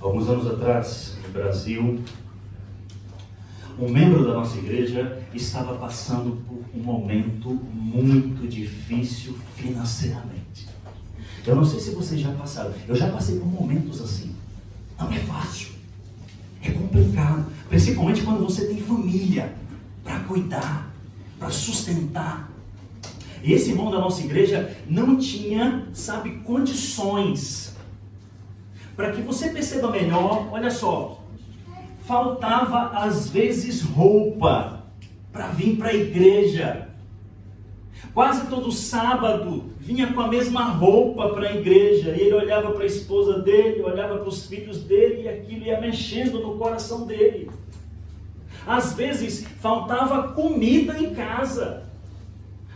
Alguns anos atrás, no Brasil, um membro da nossa igreja estava passando por um momento muito difícil financeiramente. Eu não sei se vocês já passaram, eu já passei por momentos assim. Não é fácil, é complicado, principalmente quando você tem família para cuidar, para sustentar. E esse irmão da nossa igreja não tinha, condições. Para que você perceba melhor, olha só, faltava às vezes roupa para vir para a igreja. Quase todo sábado vinha com a mesma roupa para a igreja. E ele olhava para a esposa dele, olhava para os filhos dele e aquilo ia mexendo no coração dele. Às vezes faltava comida em casa.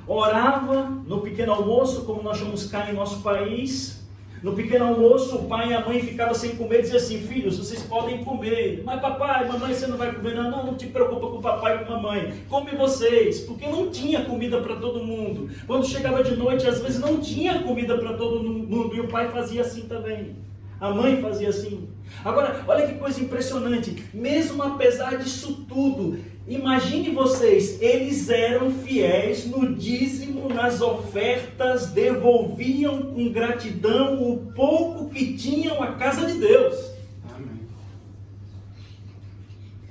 Orava no pequeno almoço, como nós chamamos cá em nosso país. No pequeno almoço, o pai e a mãe ficavam sem comer e diziam assim: filhos, vocês podem comer. Mas papai, mamãe, você não vai comer? Não te preocupa com o papai e com a mamãe. Come vocês, porque não tinha comida para todo mundo. Quando chegava de noite, às vezes não tinha comida para todo mundo. E o pai fazia assim também. A mãe fazia assim. Agora, olha que coisa impressionante. Mesmo apesar disso tudo, imagine vocês, eles eram fiéis no dízimo, nas ofertas, devolviam com gratidão o pouco que tinham à casa de Deus. Amém.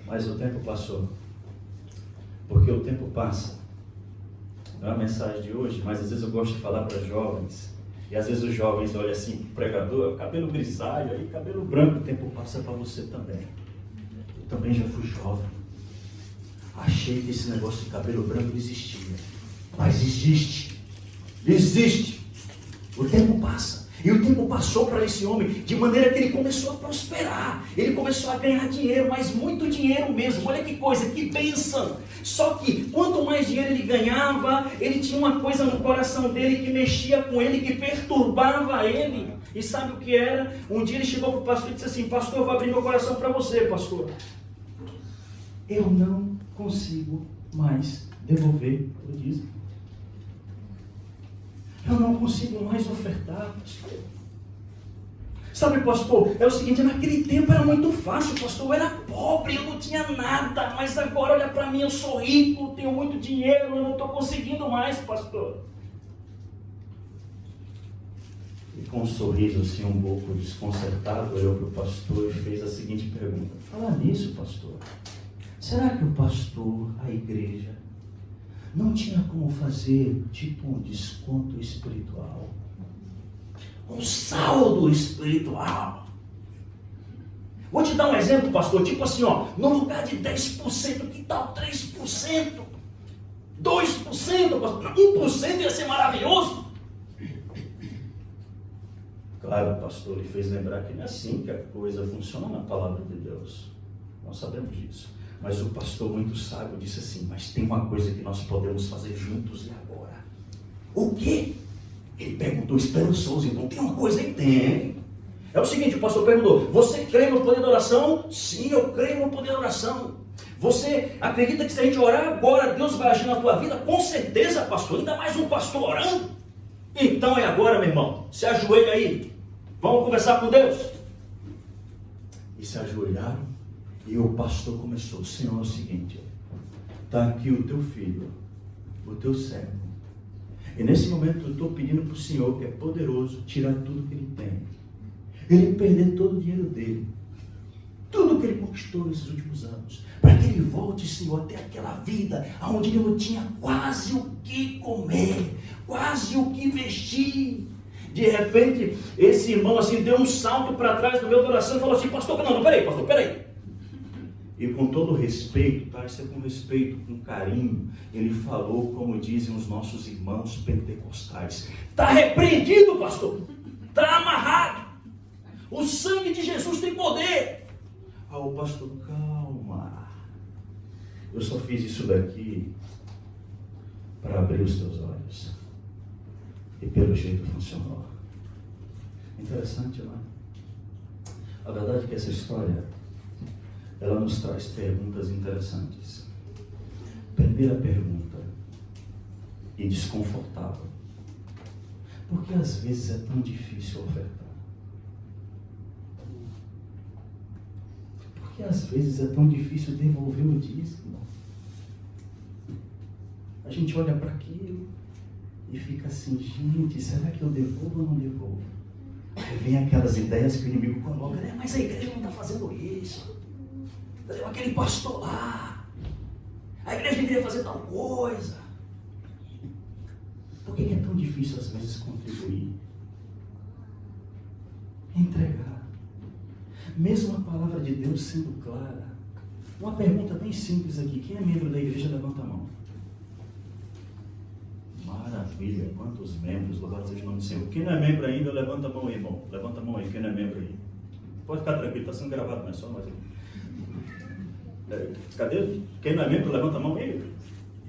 Mas o tempo passou. Porque o tempo passa. Não é a mensagem de hoje, mas às vezes eu gosto de falar para jovens. E às vezes os jovens olham assim para o pregador, cabelo grisalho, aí cabelo branco, o tempo passa para você também. Eu também já fui jovem. Achei que esse negócio de cabelo branco não existia. Mas existe. Existe. O tempo passa. E o tempo passou para esse homem de maneira que ele começou a prosperar. Ele começou a ganhar dinheiro, mas muito dinheiro mesmo. Olha que coisa, que bênção. Só que quanto mais dinheiro ele ganhava, ele tinha uma coisa no coração dele que mexia com ele, que perturbava ele. E sabe o que era? Um dia ele chegou para o pastor e disse assim: pastor, eu vou abrir meu coração para você, pastor. Eu não consigo mais devolver o dízimo. Eu não consigo mais ofertar, pastor. Sabe, pastor, é o seguinte, naquele tempo era muito fácil, pastor, eu era pobre, eu não tinha nada, mas agora olha para mim, eu sou rico, tenho muito dinheiro, eu não estou conseguindo mais, pastor. E com um sorriso assim um pouco desconcertado, olhou para o pastor e fez a seguinte pergunta: fala nisso, pastor, será que o pastor, a igreja, não tinha como fazer tipo um desconto espiritual? Um saldo espiritual? Vou te dar um exemplo, pastor, tipo assim, no lugar de 10%, que tal 3%? 2%, pastor? 1% ia ser maravilhoso. Claro, pastor, ele fez lembrar que não é assim que a coisa funciona na palavra de Deus. Nós sabemos disso. Mas o pastor muito sábio disse assim: mas tem uma coisa que nós podemos fazer juntos e agora. O quê? Ele perguntou esperançoso. Então tem uma coisa aí? Tem. É o seguinte, o pastor perguntou: você crê no poder da oração? Sim, eu creio no poder da oração. Você acredita que se a gente orar agora, Deus vai agir na tua vida? Com certeza, pastor. Ainda mais um pastor orando. Então é agora, meu irmão. Se ajoelha aí. Vamos conversar com Deus. E se ajoelharam. E o pastor começou: Senhor, é o seguinte, está aqui o teu filho, o teu servo. E nesse momento eu estou pedindo para o Senhor, que é poderoso, tirar tudo que ele tem. Ele perder todo o dinheiro dele. Tudo que ele conquistou nesses últimos anos. Para que ele volte, Senhor, até aquela vida onde ele não tinha quase o que comer, quase o que vestir. De repente, esse irmão assim deu um salto para trás do meu coração e falou assim: pastor, não, peraí, pastor, peraí. E com todo respeito, tá? Isso é com respeito, com carinho, ele falou como dizem os nossos irmãos pentecostais: está repreendido, pastor, está amarrado, o sangue de Jesus tem poder. Ah, o pastor, calma, eu só fiz isso daqui para abrir os teus olhos. E pelo jeito funcionou. Interessante, não é? A verdade é que essa história, ela nos traz perguntas interessantes. Primeira pergunta, e desconfortável: por que às vezes é tão difícil ofertar? que às vezes é tão difícil devolver o dízimo? A gente olha para aquilo e fica assim, gente, será que eu devolvo ou não devolvo? Aí vem aquelas ideias que o inimigo coloca, né? Mas a igreja não está fazendo isso. Aquele pastor lá, a igreja deveria fazer tal coisa. Por que é tão difícil às vezes contribuir? Entregar. Mesmo a palavra de Deus sendo clara. Uma pergunta bem simples aqui. Quem é membro da igreja, levanta a mão. Maravilha, quantos membros, louvado seja o nome do Senhor. Quem não é membro ainda, levanta a mão aí, irmão. Levanta a mão aí, quem não é membro aí. Pode ficar tranquilo, está sendo gravado, não é só nós aqui. Cadê? Quem não é membro, levanta a mão aí.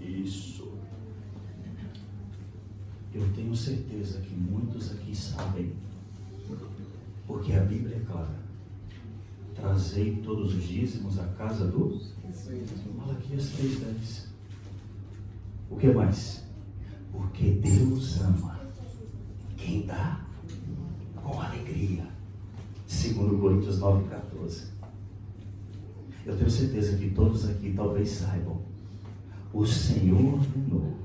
Isso. Eu tenho certeza que muitos aqui sabem, porque a Bíblia é clara. Trazei todos os dízimos à casa do Malaquias 3:10. O que mais? Porque Deus ama quem dá com alegria. 2 Coríntios 9:14. Eu tenho certeza que todos aqui talvez saibam. O Senhor ordenou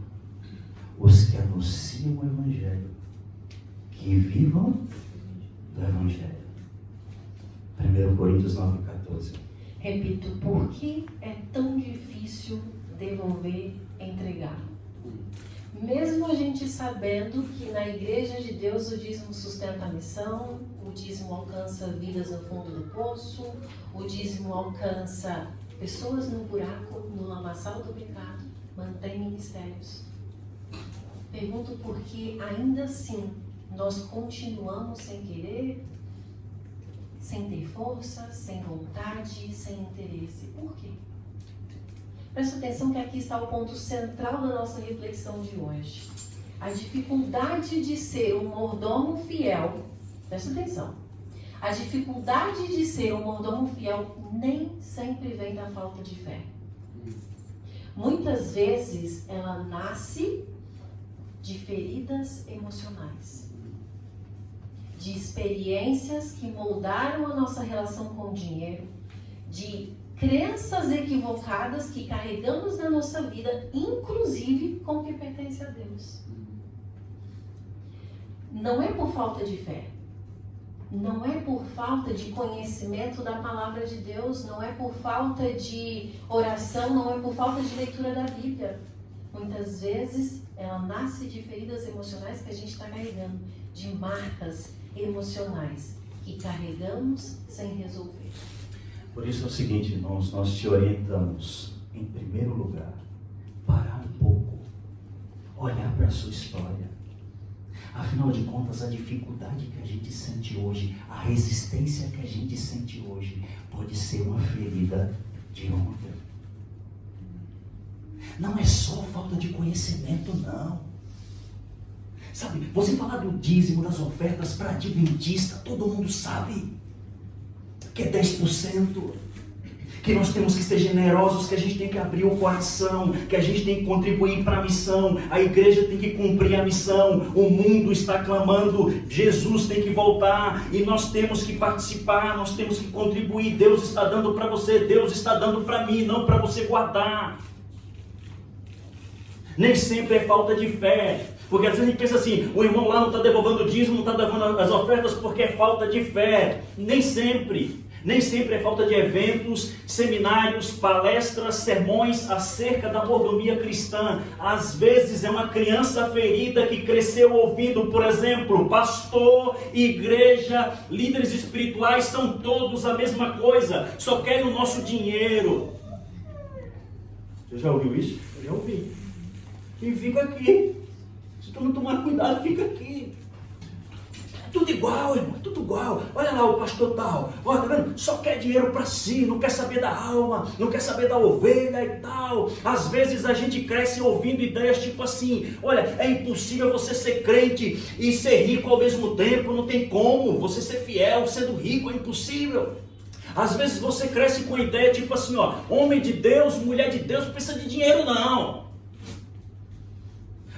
os que anunciam o Evangelho que vivam do Evangelho. 1 Coríntios 9:14. Repito, por que é tão difícil devolver, entregar? Mesmo a gente sabendo que na igreja de Deus o dízimo sustenta a missão, o dízimo alcança vidas no fundo do poço, o dízimo alcança pessoas no buraco, no lamaçal do pecado, mantém ministérios. Pergunto por que ainda assim nós continuamos sem querer, sem ter força, sem vontade, sem interesse. Por quê? Presta atenção que aqui está o ponto central da nossa reflexão de hoje. A dificuldade de ser um mordomo fiel, presta atenção, a dificuldade de ser um mordomo fiel nem sempre vem da falta de fé. Muitas vezes ela nasce de feridas emocionais, de experiências que moldaram a nossa relação com o dinheiro, de crenças equivocadas que carregamos na nossa vida, inclusive com o que pertence a Deus. Não é por falta de fé, não é por falta de conhecimento da palavra de Deus, não é por falta de oração, não é por falta de leitura da Bíblia. Muitas vezes ela nasce de feridas emocionais que a gente está carregando, de marcas emocionais que carregamos sem resolver. Por isso é o seguinte, irmãos, nós te orientamos, em primeiro lugar, parar um pouco, olhar para a sua história. Afinal de contas, a dificuldade que a gente sente hoje, a resistência que a gente sente hoje, pode ser uma ferida de ontem. Não é só falta de conhecimento, não. Sabe, você falar do dízimo, das ofertas para adventista, todo mundo sabe que é 10%, que nós temos que ser generosos, que a gente tem que abrir o coração, que a gente tem que contribuir para a missão, a igreja tem que cumprir a missão, o mundo está clamando, Jesus tem que voltar, e nós temos que participar, nós temos que contribuir, Deus está dando para você, Deus está dando para mim, não para você guardar. Nem sempre é falta de fé. Porque às vezes a gente pensa assim, o irmão lá não está devolvendo o dízimo, não está devolvendo as ofertas porque é falta de fé. Nem sempre é falta de eventos, seminários, palestras, sermões acerca da mordomia cristã. Às vezes é uma criança ferida que cresceu ouvindo, por exemplo, pastor, igreja, líderes espirituais são todos a mesma coisa, só querem o nosso dinheiro. Você já ouviu isso? Eu já ouvi. E fica aqui. Se tu não tomar cuidado, fica aqui. É tudo igual, irmão, é tudo igual. Olha lá o pastor tal. Olha, tá vendo? Só quer dinheiro para si, não quer saber da alma, não quer saber da ovelha e tal. Às vezes a gente cresce ouvindo ideias tipo assim, olha, é impossível você ser crente e ser rico ao mesmo tempo, não tem como. Você ser fiel sendo rico é impossível. Às vezes você cresce com a ideia tipo assim, ó, homem de Deus, mulher de Deus, não precisa de dinheiro não.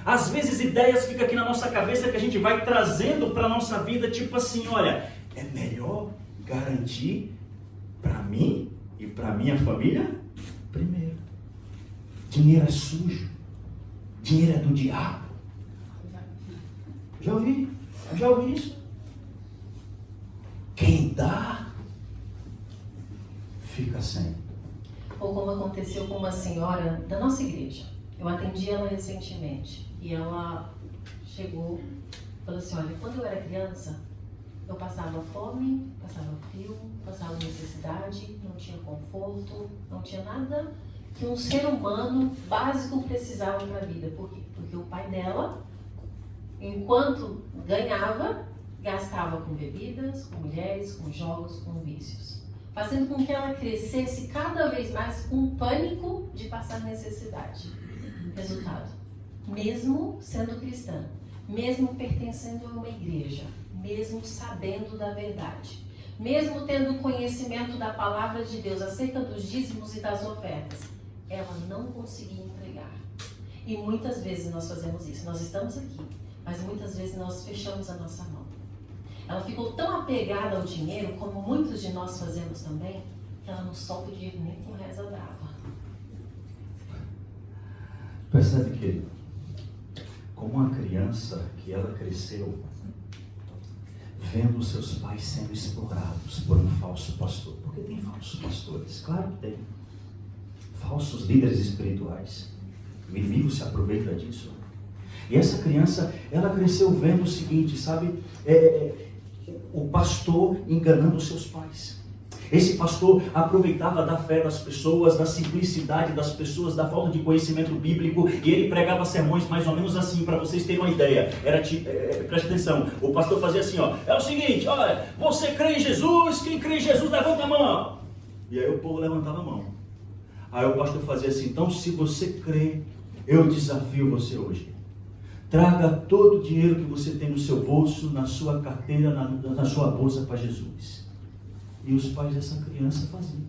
Às vezes ideias ficam aqui na nossa cabeça que a gente vai trazendo para a nossa vida, tipo assim, olha, é melhor garantir para mim e para minha família, primeiro. Dinheiro é sujo. Dinheiro é do diabo. Já ouvi isso. Quem dá, fica sem. Ou como aconteceu com uma senhora da nossa igreja. Eu atendi ela recentemente. E ela chegou e falou assim, olha, quando eu era criança, eu passava fome, passava frio, passava necessidade, não tinha conforto, não tinha nada que um ser humano básico precisava para a vida. Por quê? Porque o pai dela, enquanto ganhava, gastava com bebidas, com mulheres, com jogos, com vícios. Fazendo com que ela crescesse cada vez mais com pânico de passar necessidade. Resultado, mesmo sendo cristã, mesmo pertencendo a uma igreja, mesmo sabendo da verdade, mesmo tendo conhecimento da palavra de Deus acerca dos dízimos e das ofertas, ela não conseguia entregar. E muitas vezes nós fazemos isso. Nós estamos aqui, mas muitas vezes nós fechamos a nossa mão. Ela ficou tão apegada ao dinheiro, como muitos de nós fazemos também, que ela não solta o dinheiro nem com reza brava. Percebe que, como uma criança que ela cresceu, vendo seus pais sendo explorados por um falso pastor. Porque tem falsos pastores, claro que tem. Falsos líderes espirituais. O inimigo se aproveita disso. E essa criança, ela cresceu vendo o seguinte, sabe? O pastor enganando os seus pais. Esse pastor aproveitava da fé das pessoas, da simplicidade das pessoas, da falta de conhecimento bíblico, e ele pregava sermões mais ou menos assim, para vocês terem uma ideia. Presta atenção, o pastor fazia assim, ó, é o seguinte, olha, você crê em Jesus, quem crê em Jesus levanta a mão. E aí o povo levantava a mão. Aí o pastor fazia assim, então se você crê, eu desafio você hoje. Traga todo o dinheiro que você tem no seu bolso, na sua carteira, na sua bolsa para Jesus. E os pais dessa criança faziam.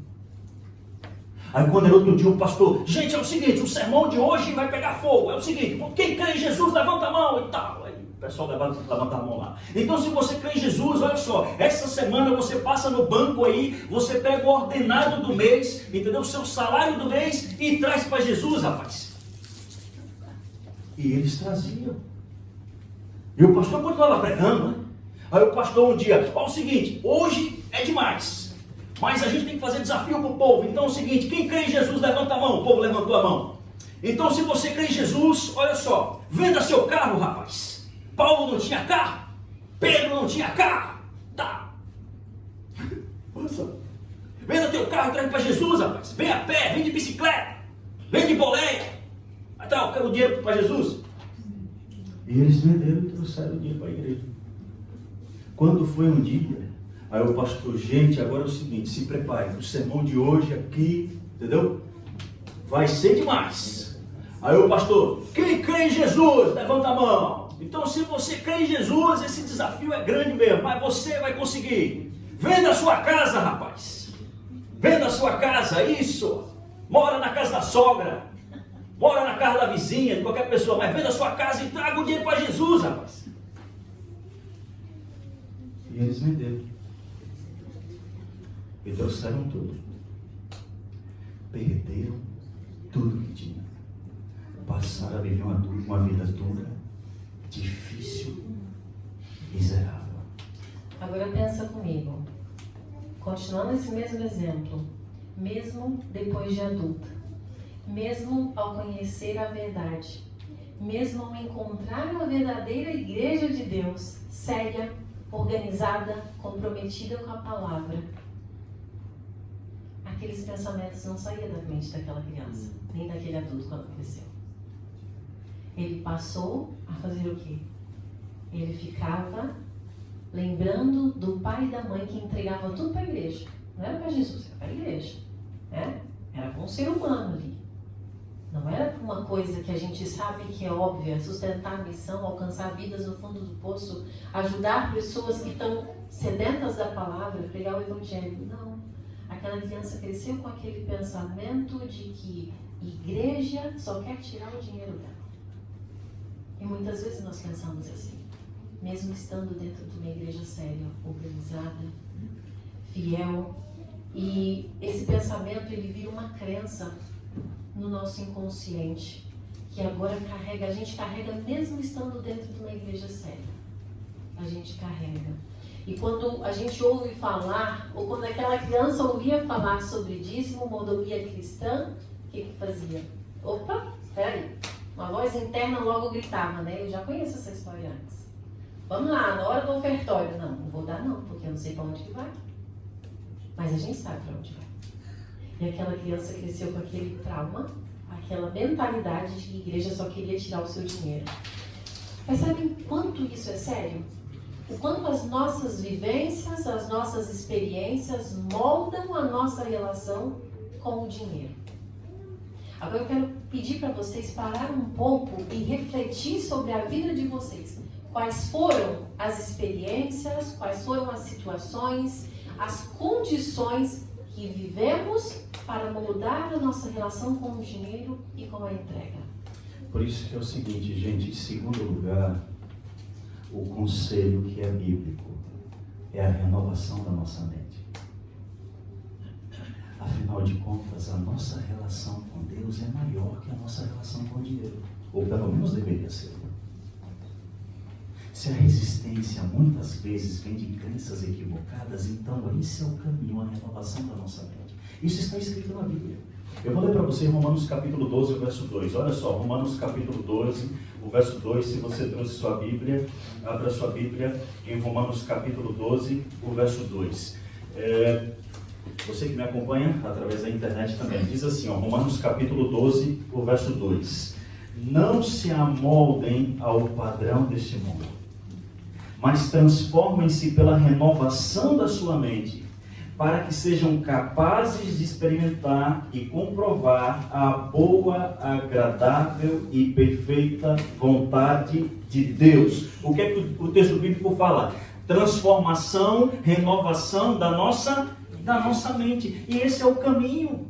Aí quando era outro dia o pastor, gente, é o seguinte, o sermão de hoje vai pegar fogo. É o seguinte, quem crê em Jesus, levanta a mão e tal. Aí o pessoal levanta a mão lá. Então se você crê em Jesus, olha só, essa semana você passa no banco aí, você pega o ordenado do mês, entendeu? O seu salário do mês e traz para Jesus, rapaz. E eles traziam. E o pastor continuava pregando, né? Aí o pastor um dia, ó, o seguinte, hoje é demais, mas a gente tem que fazer desafio para o povo. Então é o seguinte, quem crê em Jesus levanta a mão. O povo levantou a mão. Então se você crê em Jesus, olha só, venda seu carro, rapaz. Paulo não tinha carro, Pedro não tinha carro, tá. Venda teu carro e traz para Jesus, rapaz. Vem a pé, vem de bicicleta, vem de boleia. Aí tá, eu quero o dinheiro para Jesus. E eles venderam e trouxeram o dinheiro para a igreja. Quando foi um dia, aí o pastor, gente, agora é o seguinte, se prepare, o sermão de hoje aqui, entendeu? Vai ser demais. Aí o pastor, quem crê em Jesus, levanta a mão. Então se você crê em Jesus, esse desafio é grande mesmo, mas você vai conseguir. Venda a sua casa, rapaz. Venda a sua casa, isso. Mora na casa da sogra. Mora na casa da vizinha, de qualquer pessoa, mas venda a sua casa e traga o dinheiro para Jesus, rapaz. E eles venderam. E trouxeram tudo. Perderam tudo que tinham. Passaram a viver uma vida dura, difícil, miserável. Agora pensa comigo. Continuando esse mesmo exemplo, mesmo depois de adulta, mesmo ao conhecer a verdade, mesmo ao encontrar a verdadeira igreja de Deus, séria, organizada, comprometida com a palavra, aqueles pensamentos não saíam da mente daquela criança, nem daquele adulto quando cresceu. Ele passou a fazer o quê? Ele ficava lembrando do pai e da mãe que entregava tudo para a igreja. Não era para Jesus, era para a igreja. Né? Era para um ser humano ali. Não era para uma coisa que a gente sabe que é óbvia, sustentar a missão, alcançar vidas no fundo do poço, ajudar pessoas que estão sedentas da palavra, pregar o evangelho. Não. Aquela criança cresceu com aquele pensamento de que igreja só quer tirar o dinheiro dela. E muitas vezes nós pensamos assim, mesmo estando dentro de uma igreja séria, organizada, fiel, E esse pensamento, ele vira uma crença no nosso inconsciente, que agora a gente carrega mesmo estando dentro de uma igreja séria. A gente carrega. E quando a gente ouve falar, ou quando aquela criança ouvia falar sobre dízimo, mordomia cristã, o que fazia? Opa, peraí. Uma voz interna logo gritava, né? Eu já conheço essa história antes. Vamos lá, na hora do ofertório. Não vou dar não, porque eu não sei para onde que vai. Mas a gente sabe para onde vai. E aquela criança cresceu com aquele trauma, aquela mentalidade de que a igreja só queria tirar o seu dinheiro. Mas sabem quanto isso é sério? O quanto as nossas vivências, as nossas experiências moldam a nossa relação com o dinheiro. Agora eu quero pedir para vocês parar um pouco e refletir sobre a vida de vocês. Quais foram as experiências, quais foram as situações, as condições que vivemos para moldar a nossa relação com o dinheiro e com a entrega. Por isso que é o seguinte, gente, em segundo lugar, o conselho que é bíblico é a renovação da nossa mente. Afinal de contas, a nossa relação com Deus é maior que a nossa relação com o dinheiro. Ou pelo menos deveria ser. Se a resistência muitas vezes vem de crenças equivocadas, então esse é o caminho, a renovação da nossa mente. Isso está escrito na Bíblia. Eu vou ler para você Romanos capítulo 12, o verso 2. Olha só, Romanos capítulo 12, o verso 2. Se você trouxe sua Bíblia, abra sua Bíblia em Romanos capítulo 12, o verso 2. Você que me acompanha através da internet também, diz assim, ó, Romanos capítulo 12, o verso 2. Não se amoldem ao padrão deste mundo, mas transformem-se pela renovação da sua mente, para que sejam capazes de experimentar e comprovar a boa, agradável e perfeita vontade de Deus. O que é que o texto bíblico fala? Transformação, renovação da nossa mente. E esse é o caminho.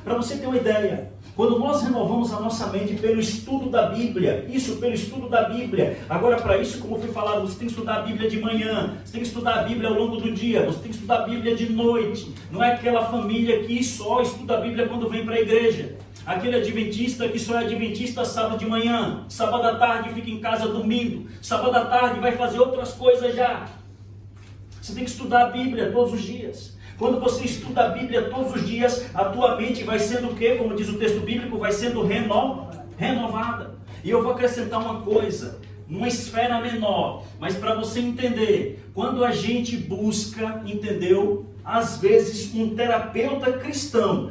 Para você ter uma ideia, quando nós renovamos a nossa mente pelo estudo da Bíblia, pelo estudo da Bíblia. Agora, para isso, como foi falado, você tem que estudar a Bíblia de manhã, você tem que estudar a Bíblia ao longo do dia, você tem que estudar a Bíblia de noite. Não é aquela família que só estuda a Bíblia quando vem para a igreja. Aquele adventista que só é adventista sábado de manhã, sábado à tarde fica em casa domingo, sábado à tarde vai fazer outras coisas já. Você tem que estudar a Bíblia todos os dias. Quando você estuda a Bíblia todos os dias, a tua mente vai sendo o quê? Como diz o texto bíblico, vai sendo renovada. E eu vou acrescentar uma coisa, numa esfera menor, mas para você entender, quando a gente busca, entendeu? Às vezes um terapeuta cristão,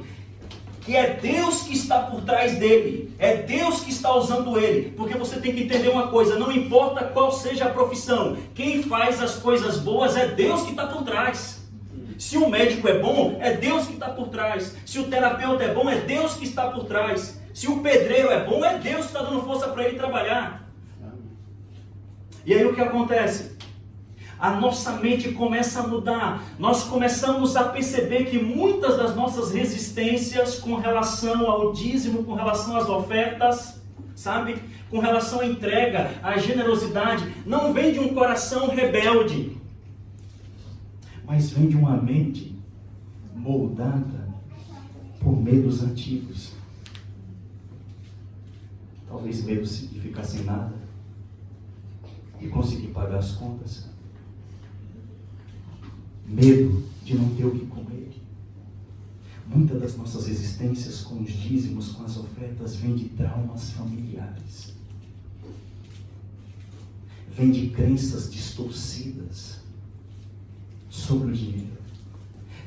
que é Deus que está por trás dele, é Deus que está usando ele, porque você tem que entender uma coisa, não importa qual seja a profissão, quem faz as coisas boas é Deus que está por trás. Se o médico é bom, é Deus que está por trás. Se o terapeuta é bom, é Deus que está por trás. Se o pedreiro é bom, é Deus que está dando força para ele trabalhar. E aí o que acontece? A nossa mente começa a mudar. Nós começamos a perceber que muitas das nossas resistências com relação ao dízimo, com relação às ofertas, sabe? Com relação à entrega, à generosidade, não vem de um coração rebelde, mas vem de uma mente moldada por medos antigos. Talvez medo de ficar sem nada e conseguir pagar as contas. Medo de não ter o que comer. Muitas das nossas resistências com os dízimos, com as ofertas, vem de traumas familiares. Vem de crenças distorcidas sobre o dinheiro.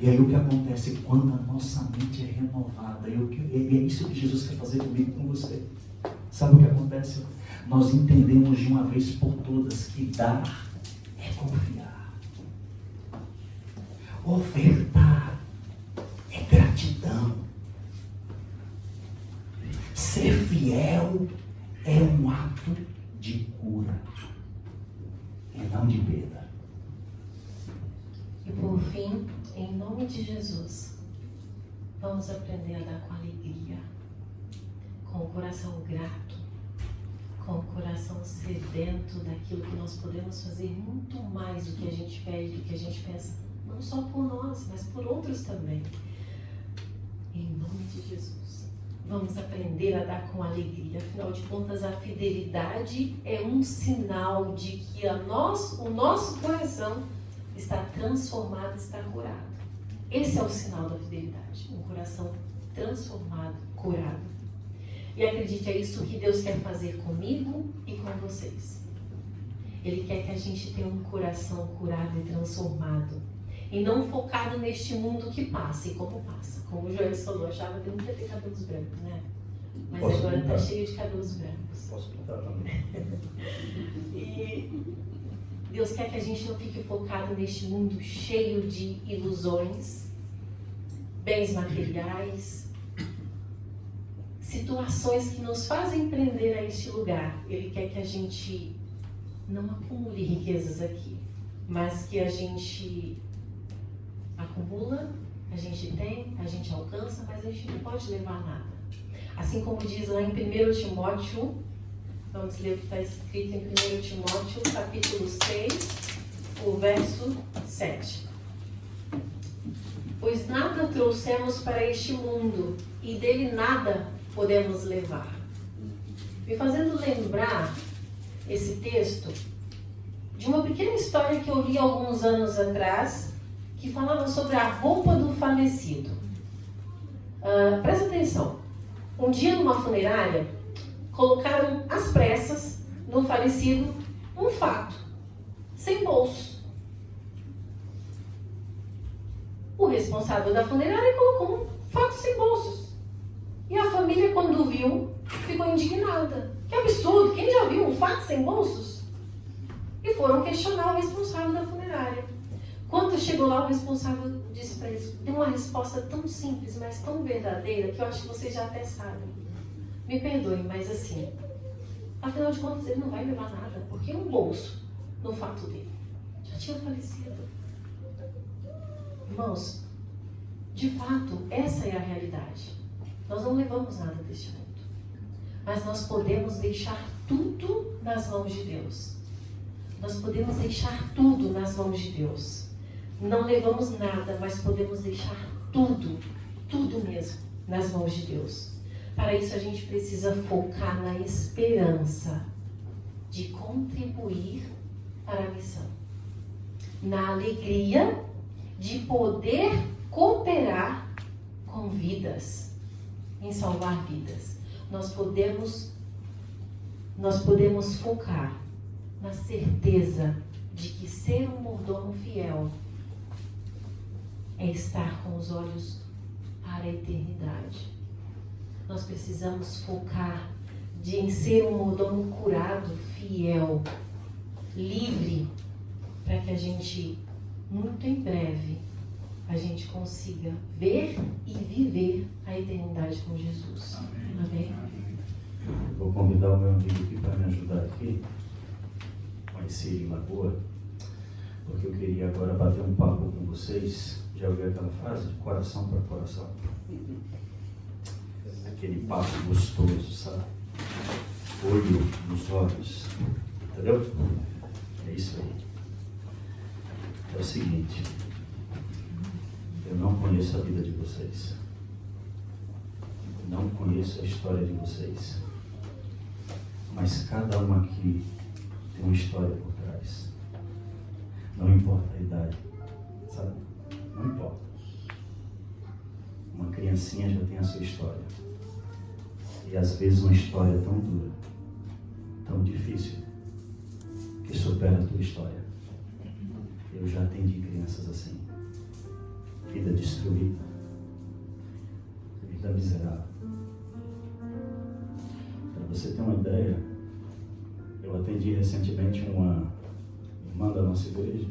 E aí o que acontece quando a nossa mente é renovada? É isso que Jesus quer fazer comigo, com você. Sabe o que acontece? Nós entendemos de uma vez por todas que dar é confiar. Ofertar é gratidão. Ser fiel é um ato de cura e não de perda. E por fim, em nome de Jesus, vamos aprender a dar com alegria, com o coração grato, com o coração sedento daquilo que nós podemos fazer muito mais do que a gente pede, do que a gente pensa. Não só por nós, mas por outros também. Em nome de Jesus. Vamos aprender a dar com alegria. Afinal de contas, a fidelidade é um sinal de que o nosso coração está transformado, está curado. Esse é o sinal da fidelidade. Um coração transformado, curado. E acredite, é isso que Deus quer fazer comigo e com vocês. Ele quer que a gente tenha um coração curado e transformado. E não focado neste mundo que passa e como passa. Como o Joel falou, achava que não ia ter cabelos brancos, né? Mas Posso agora pintar? está cheio de cabelos brancos. Posso pintar também. E Deus quer que a gente não fique focado neste mundo cheio de ilusões, bens materiais, situações que nos fazem prender a este lugar. Ele quer que a gente não acumule riquezas aqui, mas que a gente acumula, a gente tem, a gente alcança, mas a gente não pode levar nada. Assim como diz lá em 1 Timóteo, vamos ler o que está escrito em 1 Timóteo, capítulo 6, o verso 7. Pois nada trouxemos para este mundo, e dele nada podemos levar. Me fazendo lembrar esse texto de uma pequena história que eu li alguns anos atrás, que falava sobre a roupa do falecido. Presta atenção. Um dia numa funerária, colocaram às pressas no falecido um fato, sem bolso. O responsável da funerária colocou um fato sem bolsos. E a família, quando viu, ficou indignada. Que absurdo! Quem já viu um fato sem bolsos? E foram questionar o responsável da funerária. Quando chegou lá, o responsável disse para eles, deu uma resposta tão simples, mas tão verdadeira, que eu acho que vocês já até sabem. Me perdoem, mas assim, afinal de contas, ele não vai levar nada, porque um bolso no fato dele já tinha falecido. Irmãos, de fato, essa é a realidade. Nós não levamos nada deste mundo, mas nós podemos deixar tudo nas mãos de Deus. Nós podemos deixar tudo nas mãos de Deus. Não levamos nada, mas podemos deixar tudo, tudo mesmo, nas mãos de Deus. Para isso a gente precisa focar na esperança de contribuir para a missão. Na alegria de poder cooperar com vidas, em salvar vidas. Nós podemos focar na certeza de que ser um mordomo fiel é estar com os olhos para a eternidade. Nós precisamos focar em ser um mordomo curado, fiel, livre, para que a gente, muito em breve, a gente consiga ver e viver a eternidade com Jesus. Amém? Vou convidar o meu amigo aqui para me ajudar aqui, conhecer em Lagoa, porque eu queria agora bater um papo com vocês. Já ouviu aquela frase? De coração para coração. Aquele papo gostoso, sabe? Olho nos olhos. Entendeu? É isso aí. É o seguinte. Eu não conheço a vida de vocês. Não conheço a história de vocês. Mas cada um aqui tem uma história por trás. Não importa a idade, sabe? Não importa. Uma criancinha já tem a sua história. E às vezes uma história tão dura, tão difícil, que supera a tua história. Eu já atendi crianças assim. Vida destruída. Vida miserável. Para você ter uma ideia, eu atendi recentemente uma irmã da nossa igreja,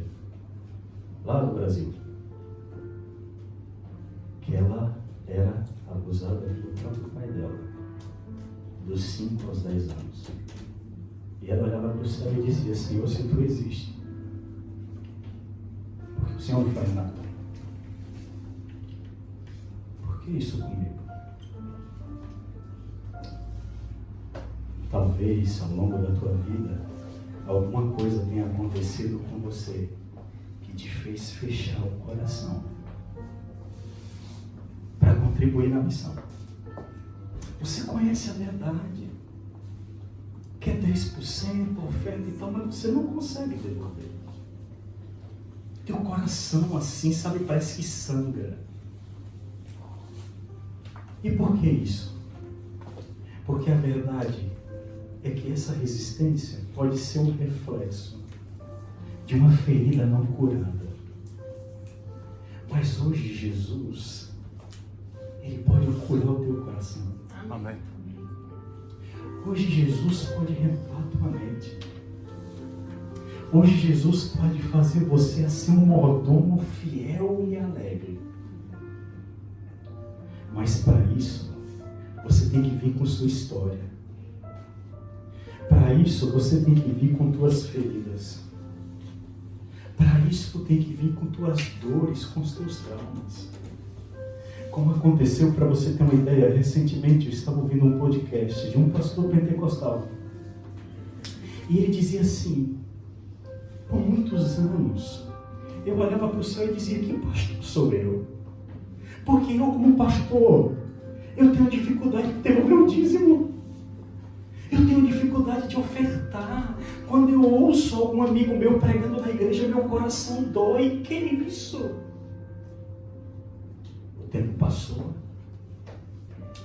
lá do Brasil, que ela era abusada pelo próprio pai dela, dos 5 aos 10 anos. E ela olhava para o céu e dizia: Senhor, se tu existe, porque o Senhor não faz nada. Por que isso comigo? Talvez ao longo da tua vida alguma coisa tenha acontecido com você que e te fez fechar o coração para contribuir na missão. Você conhece a verdade, quer 10% oferta e tal, mas você não consegue devolver. Teu coração assim, sabe, parece que sangra. E por que isso? Porque a verdade é que essa resistência pode ser um reflexo de uma ferida não curada. Mas hoje Jesus, Ele pode curar o teu coração. Amém. Hoje Jesus pode renovar a tua mente. Hoje Jesus pode fazer você assim um mordomo fiel e alegre. Mas para isso, você tem que vir com sua história. Para isso, você tem que vir com tuas feridas. Para isso, tu tem que vir com tuas dores, com os teus traumas. Como aconteceu, para você ter uma ideia, recentemente eu estava ouvindo um podcast de um pastor pentecostal. E ele dizia assim, por muitos anos, eu olhava para o céu e dizia, que pastor sou eu? Porque eu, como pastor, eu tenho dificuldade de devolver o dízimo. Eu tenho dificuldade de ofertar. Quando eu ouço algum amigo meu pregando na igreja, meu coração dói. Que isso? O tempo passou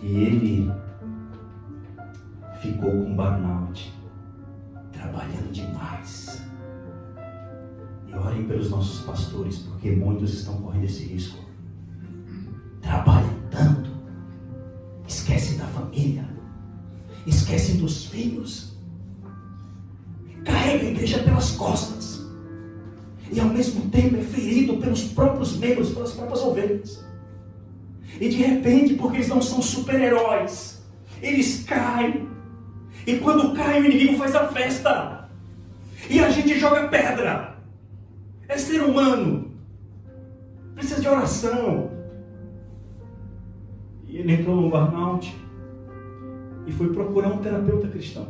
e ele ficou com burnout, trabalhando demais. E orem pelos nossos pastores, porque muitos estão correndo esse risco. Trabalham tanto, esquecem da família, esquecem dos filhos, carrega a igreja pelas costas e ao mesmo tempo é ferido pelos próprios membros, pelas próprias ovelhas. E de repente, porque eles não são super-heróis, eles caem, e quando caem o inimigo faz a festa e a gente joga pedra. É ser humano, precisa de oração. E ele entrou num burnout e foi procurar um terapeuta cristão.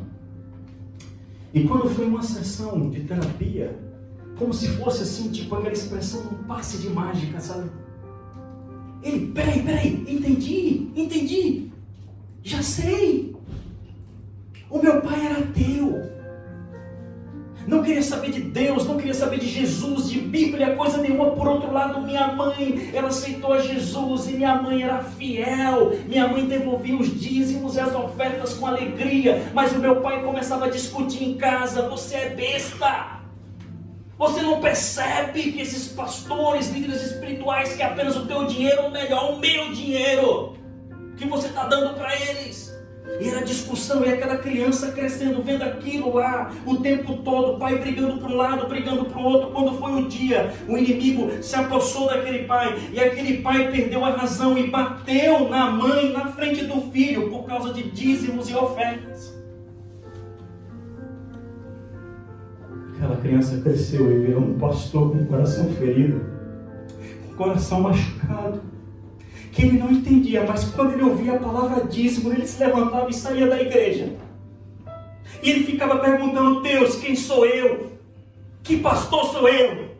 E quando foi uma sessão de terapia, como se fosse assim, tipo aquela expressão, um passe de mágica, sabe? Ele, peraí, entendi, já sei. O meu pai era ateu, não queria saber de Deus, não queria saber de Jesus, de Bíblia, coisa nenhuma. Por outro lado, minha mãe, ela aceitou a Jesus e minha mãe era fiel. Minha mãe devolvia os dízimos e as ofertas com alegria. Mas o meu pai começava a discutir em casa, você é besta. Você não percebe que esses pastores, líderes espirituais, que apenas o teu dinheiro, ou melhor, o meu dinheiro, que você está dando para eles. E era discussão, e aquela criança crescendo, vendo aquilo lá, o tempo todo, o pai brigando para um lado, brigando para o outro. Quando foi um dia, o inimigo se apossou daquele pai, e aquele pai perdeu a razão e bateu na mãe, na frente do filho, por causa de dízimos e ofertas. Aquela criança cresceu e virou um pastor com o coração ferido, com o coração machucado, que ele não entendia, mas quando ele ouvia a palavra dízimo, ele se levantava e saía da igreja. E ele ficava perguntando, Deus, quem sou eu? Que pastor sou eu?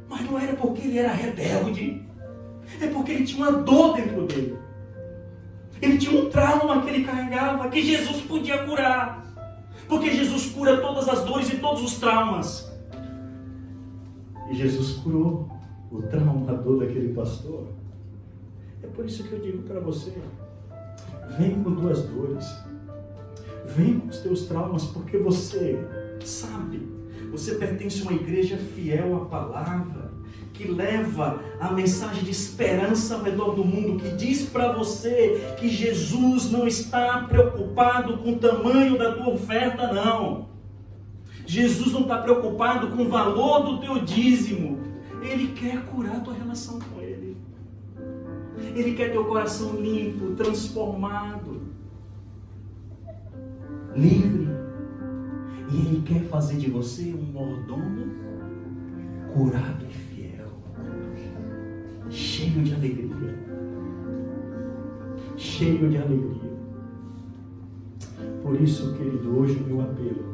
Mas não era porque ele era rebelde, é porque ele tinha uma dor dentro dele. Ele tinha um trauma que ele carregava, que Jesus podia curar. Porque Jesus cura todas as dores e todos os traumas. E Jesus curou o trauma, a dor daquele pastor. É por isso que eu digo para você, vem com tuas dores, vem com os teus traumas, porque você sabe, você pertence a uma igreja fiel à palavra, que leva a mensagem de esperança ao redor do mundo, que diz para você que Jesus não está preocupado com o tamanho da tua oferta, não. Jesus não está preocupado com o valor do teu dízimo. Ele quer curar a tua relação com Ele. Ele quer teu coração limpo, transformado, livre. E Ele quer fazer de você um mordomo curado e fiel, cheio de alegria. Cheio de alegria. Por isso, querido, hoje o meu apelo: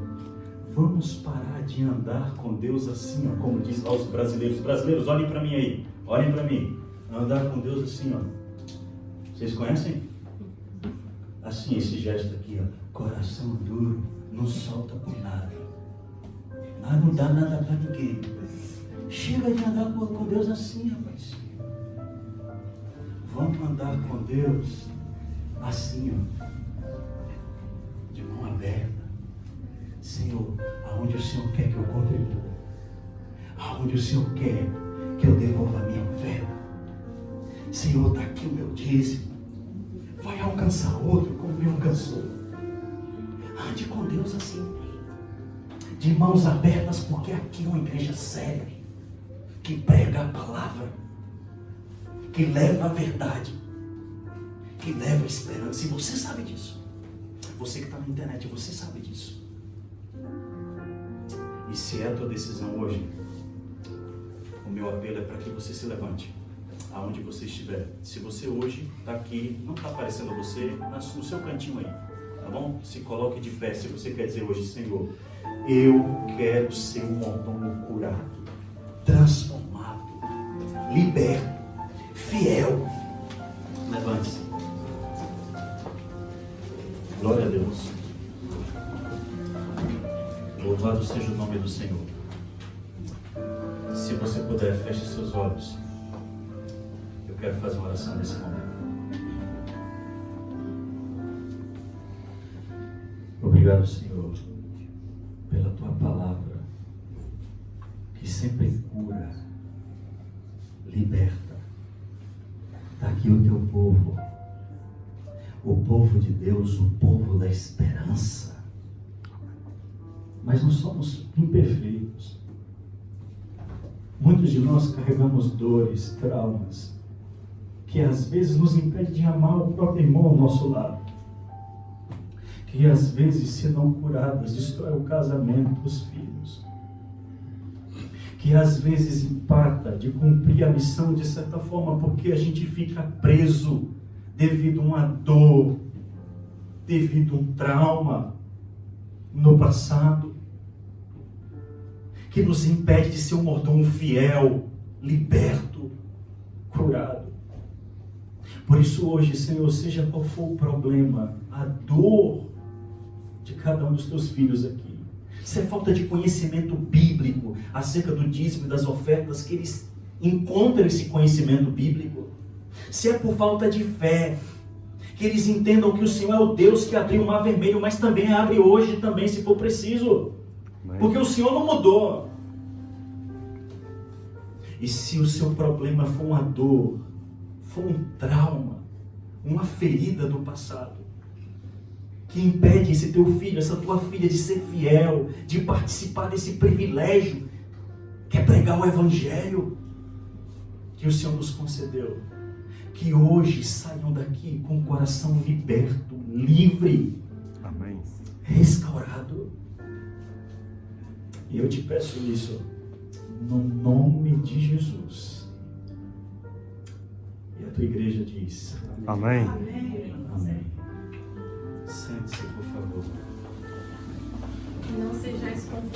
Vamos parar de andar com Deus assim, ó, como diz lá os brasileiros. Brasileiros, olhem para mim aí. Olhem para mim. Andar com Deus assim, ó. Vocês conhecem? Assim, esse gesto aqui, ó. Coração duro, não solta por nada. Mas não dá nada para ninguém. Chega de andar com Deus assim, rapaz. Vamos andar com Deus assim, ó. De mão aberta. Senhor, aonde o Senhor quer que eu contribua? Aonde o Senhor quer que eu devolva a minha oferta? Senhor, está aqui o meu dízimo. Vai alcançar outro como me alcançou. Ande com Deus assim. De mãos abertas, porque aqui é uma igreja séria. Que prega a palavra. Que leva a verdade. Que leva a esperança. E você sabe disso. Você que está na internet, você sabe disso. E se é a tua decisão hoje, o meu apelo é para que você se levante, aonde você estiver. Se você hoje está aqui, não está aparecendo você, mas no seu cantinho aí, tá bom? Se coloque de pé, se você quer dizer hoje, Senhor, eu quero ser um mordomo curado, transformado, liberto, fiel. Levante-se. Glória a Deus. Louvado seja o nome do Senhor. Se você puder, feche seus olhos. Eu quero fazer uma oração nesse momento. Obrigado, Senhor, pela Tua palavra, que sempre cura, liberta. Está aqui o Teu povo, o povo de Deus, o povo da esperança. Mas nós somos imperfeitos. Muitos de nós carregamos dores, traumas, que às vezes nos impedem de amar o próprio irmão ao nosso lado. Que às vezes, se não curadas, destrói o casamento dos filhos. Que às vezes empata de cumprir a missão de certa forma, porque a gente fica preso devido a uma dor, devido a um trauma no passado, que nos impede de ser um mordomo fiel, liberto, curado. Por isso hoje, Senhor, seja qual for o problema, a dor de cada um dos teus filhos aqui, se é falta de conhecimento bíblico acerca do dízimo e das ofertas, que eles encontrem esse conhecimento bíblico, se é por falta de fé, que eles entendam que o Senhor é o Deus que abriu o mar vermelho, mas também abre hoje também, se for preciso. Porque o Senhor não mudou. E se o seu problema for uma dor, for um trauma, uma ferida do passado, que impede esse teu filho, essa tua filha de ser fiel, de participar desse privilégio, que é pregar o Evangelho, que o Senhor nos concedeu, que hoje saiam daqui com o coração liberto, livre, amém, restaurado. E eu te peço isso, no nome de Jesus. E a tua igreja diz, amém. amém. Sente-se, por favor. Que não sejais conformados